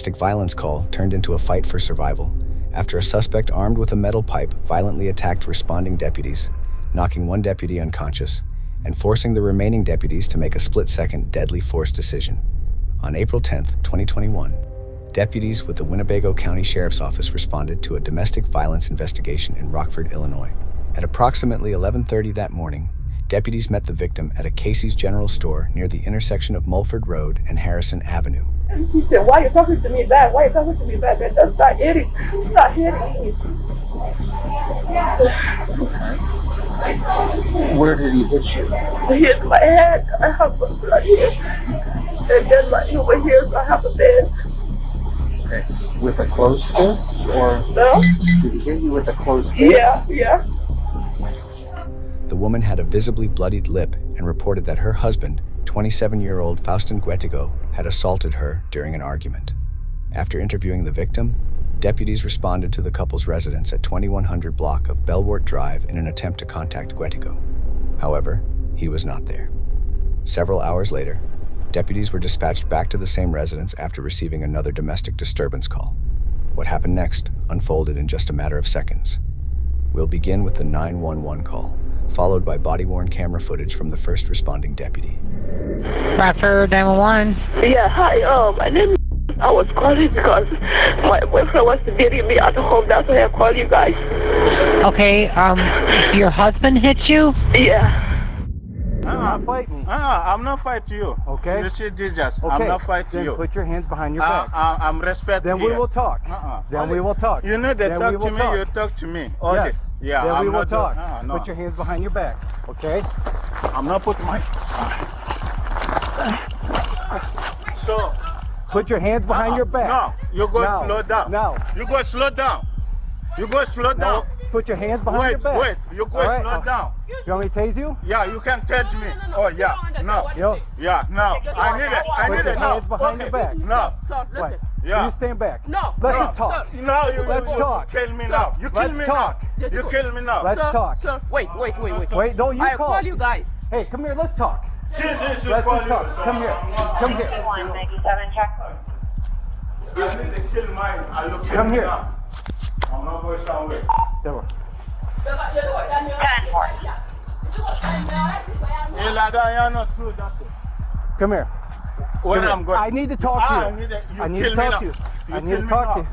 domestic violence call turned into a fight for survival after a suspect armed with a metal pipe violently attacked responding deputies, knocking one deputy unconscious and forcing the remaining deputies to make a split-second deadly force decision. On April 10, 2021, deputies with the Winnebago County Sheriff's Office responded to a domestic violence investigation in Rockford, Illinois. At approximately 11:30 that morning, deputies met the victim at a Casey's General Store near the intersection of Mulford Road and Harrison Avenue. He said, "Why you talking to me back? Why you talking to me back? Man, stop hitting me. Stop hitting me." Where did he hit you? He hit my head. I have a blood here. And then my over here, so I have a bed. Okay. With a closed fist? Or No? did he hit you with a closed fist? Yeah. The woman had a visibly bloodied lip and reported that her husband, 27-year-old Faustin Guetigo, had assaulted her during an argument. After interviewing the victim, deputies responded to the couple's residence at 2100 block of Bellwort Drive in an attempt to contact Guetigo. However, he was not there. Several hours later, deputies were dispatched back to the same residence after receiving another domestic disturbance call. What happened next unfolded in just a matter of seconds. We'll begin with the 911 call, followed by body-worn camera footage from the first responding deputy. Rockford 911. Yeah, hi, my name is... I was calling because my boyfriend was beating me at home. That's why I called you guys. Okay, your husband hit you? Yeah. I'm not fighting. I'm not fighting you. Okay. You see Jesus. Okay. I'm not fighting then you. Put your hands behind your back. I'm respecting Then here. we will talk. Then we will talk. You know they then talk we to will me, talk. you talk to me. All Yes. this. Yeah, then I'm we will not talk. No. Put your hands behind your back. Okay? I'm not putting my... So... Put your hands behind your back. No, you go Now. slow down. Now. You go slow down. You go slow down. Put your hands behind your back. Wait, you go All right. slow down. You want me to tase you? Yeah, you can touch me. Oh, yeah. No. Yo. Yeah, no. I need it. I Put need your it. No. hands behind your back. No. So, listen. What? Yeah. You stand back. No. Let's No. just talk. No, Let's talk. Kill me now. You kill Let's me talk. now. You kill me now. Let's talk. Sir, wait. Wait, no, you I call. call you guys. Hey, come here. Let's talk. Let's Let's just talk. Come here. Come here. 197 check. I need to kill mine. Are you Come here. now? I'm not going somewhere. There we go. 10-4. Hey, Lada, you're not true, that's it. Come here. Where Come I'm here. going? I need to talk to you. I need to talk to you. I need to talk to you.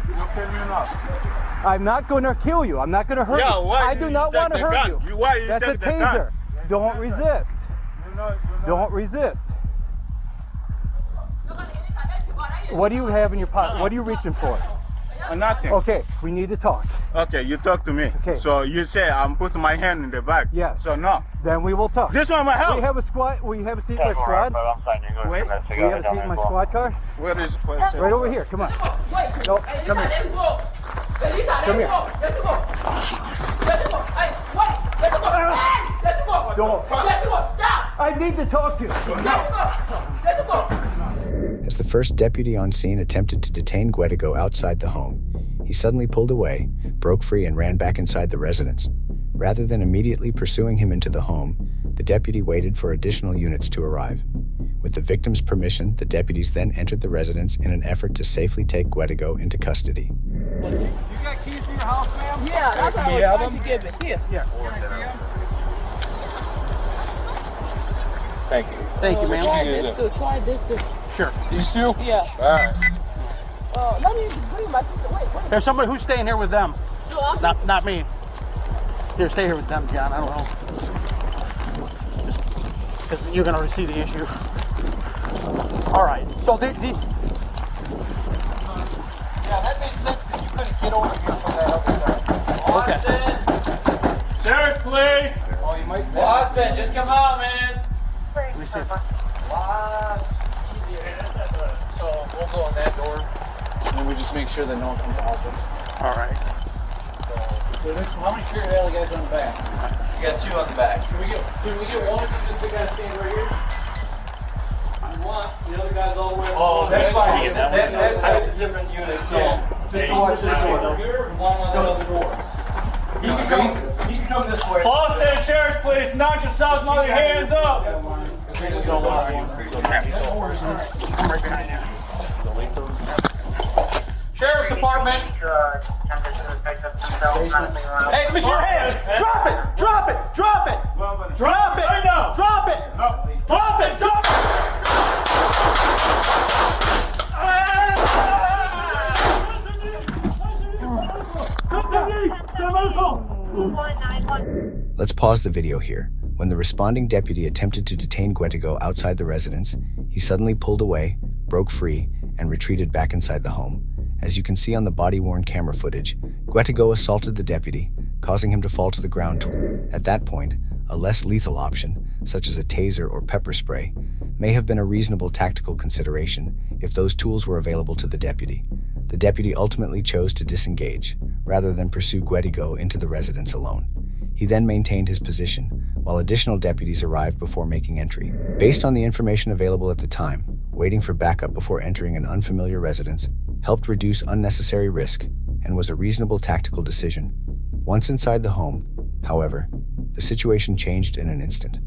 You kill me now. I'm not going to kill you. I'm not going to hurt Yeah, you. why I you do not take want to the hurt gun? you. Why you That's a take the gun? taser. Don't resist. Don't resist. What do you have in your pocket? What are you reaching for? Nothing. Okay, we need to talk. Okay, you talk to me. Okay. So you say I'm putting my hand in the bag. Yes. So no. Then we will talk. This one my house. We have a squad. We have a seat in my squad. Wait. We have a seat in my squad car. Where is Right over here. Come on. No, come here. Come here. Don't. I need to talk to you. As the first deputy on scene attempted to detain Guetigo outside the home, he suddenly pulled away, broke free, and ran back inside the residence. Rather than immediately pursuing him into the home, the deputy waited for additional units to arrive. With the victim's permission, the deputies then entered the residence in an effort to safely take Guetigo into custody. You got keys to your house, ma'am? Yeah, that's what I was trying to give it. Here. Yeah. Thank you. Thank you, Try ma'am. this too. Try this too. Sure. These two? Yeah. All right. Let me bring my sister. Wait. There's somebody who's staying here with them. No, I'm Not me. Here, stay here with them, John. I don't know. Because you're going to see the issue. All right. So the Yeah, that makes sense because you couldn't get over here from that other side. okay. Sheriff, please. Oh, you might. Boston, just come out, man. Let me see. So we'll go in that door, and then we just make sure that no one comes out. All right. So how many trigger alley guys on the back? You got 2 on the back. Can we get one? Just the guy standing right here. One, the other guy's all the way. Oh, that's fine. That side's a different unit, so just to watch this door. One on the other door. He can come this way. Boston Sheriff's Police, knock yourselves, mother, hands up. I'm right behind you. Sheriff's Department. Hey, let me see your hands. Drop it. Drop it. Drop it. Drop it. Right now. Drop it. Drop it. Drop it. Let's pause the video here. When the responding deputy attempted to detain Guetigo outside the residence, he suddenly pulled away, broke free, and retreated back inside the home. As you can see on the body-worn camera footage, Guetigo assaulted the deputy, causing him to fall to the ground. At that point, a less lethal option, such as a taser or pepper spray, may have been a reasonable tactical consideration if those tools were available to the deputy. The deputy ultimately chose to disengage, rather than pursue Guetigo into the residence alone. He then maintained his position, while additional deputies arrived before making entry. Based on the information available at the time, waiting for backup before entering an unfamiliar residence helped reduce unnecessary risk and was a reasonable tactical decision. Once inside the home, however, the situation changed in an instant.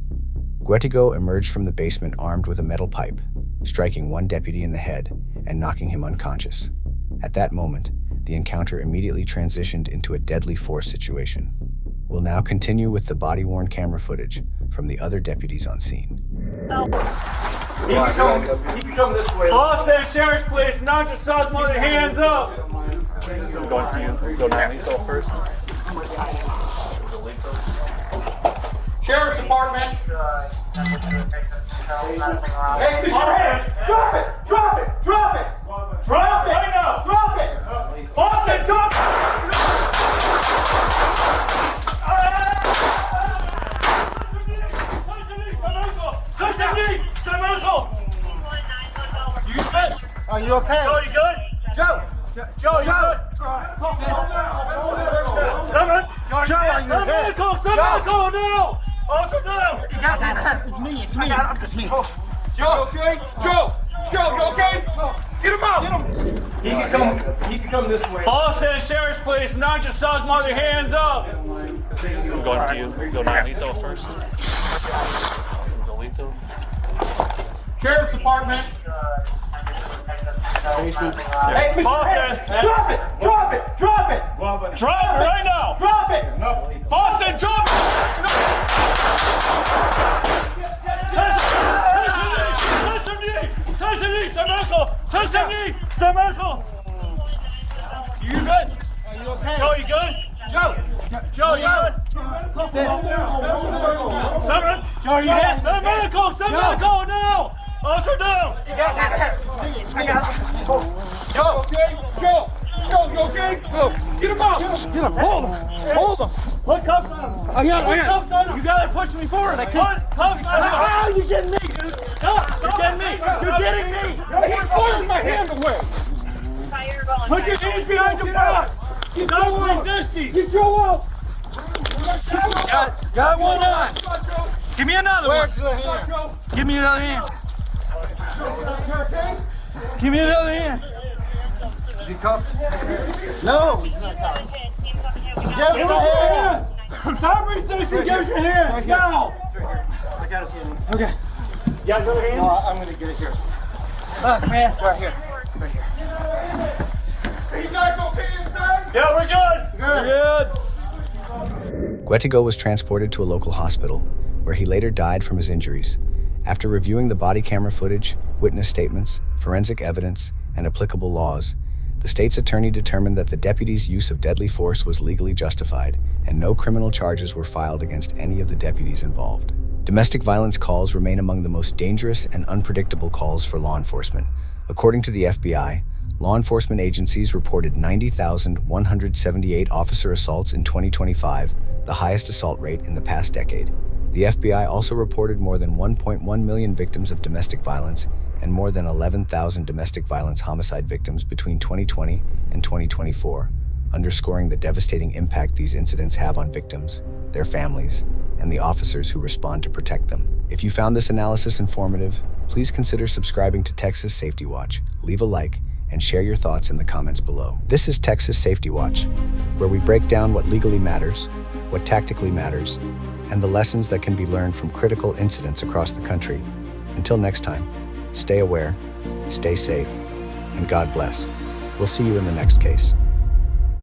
Guetigo emerged from the basement armed with a metal pipe, striking one deputy in the head and knocking him unconscious. At that moment, the encounter immediately transitioned into a deadly force situation. We'll now continue with the body-worn camera footage from the other deputies on scene. He can come this way. Boston Sheriff's Police, not just saws mother, hands up. Going to you. Go non-lethal first. Sheriff's Department. Hey, Mr. Hands, drop it, drop it, drop it, drop it, right now, drop it. Boston, drop it. Are you okay? Joe, you good? Joe! Joe, you good? Someone? Joe, are you okay? Someone call now! Also now! You got that. It's me. It's me. It's me. Joe, okay? Joe, you okay? Get him out! He can come this way. Boston Sheriff's Police, not just South Mother, hands up! Going to you. Go non-lethal first. Go lethal. Sheriff's Department. Hey, Mr. Boston! Drop it! Drop it! Drop it! Drop it right now! Drop it! Boston, drop it! You good? Are you okay? Joe, you good? Joe, you good? Someone? Joe, you good? Send medical now! Also down! You got that. It's me. Joe, okay? Joe, you okay? Go. Get him out! Get him, hold him! Put cuffs on him! I got cuffs on him! You gotta push me forward, I can't! Put cuffs on him! Ah, you're getting me, dude! Stop! You're getting me! You're getting me! He's pulling my hand away! Put your hands behind your back! Stop resisting! Get Joe out! Got one on! Give me another one! Give me another hand! Give me another hand! Is he cuffed? No, he's not cuffed. Give us your hands! Stop resisting! Give us your hands! Now! I got his hand. Okay. You guys have a hand? No, I'm gonna get it here. Look, man. Right here. Right here. Are you guys okay inside? Yeah, we're good. Good. Guetigo was transported to a local hospital, where he later died from his injuries. After reviewing the body camera footage, witness statements, forensic evidence, and applicable laws, the state's attorney determined that the deputy's use of deadly force was legally justified, and no criminal charges were filed against any of the deputies involved. Domestic violence calls remain among the most dangerous and unpredictable calls for law enforcement. According to the FBI, law enforcement agencies reported 90,178 officer assaults in 2025, the highest assault rate in the past decade. The FBI also reported more than 1.1 million victims of domestic violence and more than 11,000 domestic violence homicide victims between 2020 and 2024, underscoring the devastating impact these incidents have on victims, their families, and the officers who respond to protect them. If you found this analysis informative, please consider subscribing to Texas Safety Watch, leave a like, and share your thoughts in the comments below. This is Texas Safety Watch, where we break down what legally matters, what tactically matters, and the lessons that can be learned from critical incidents across the country. Until next time, stay aware, stay safe, and God bless. We'll see you in the next case.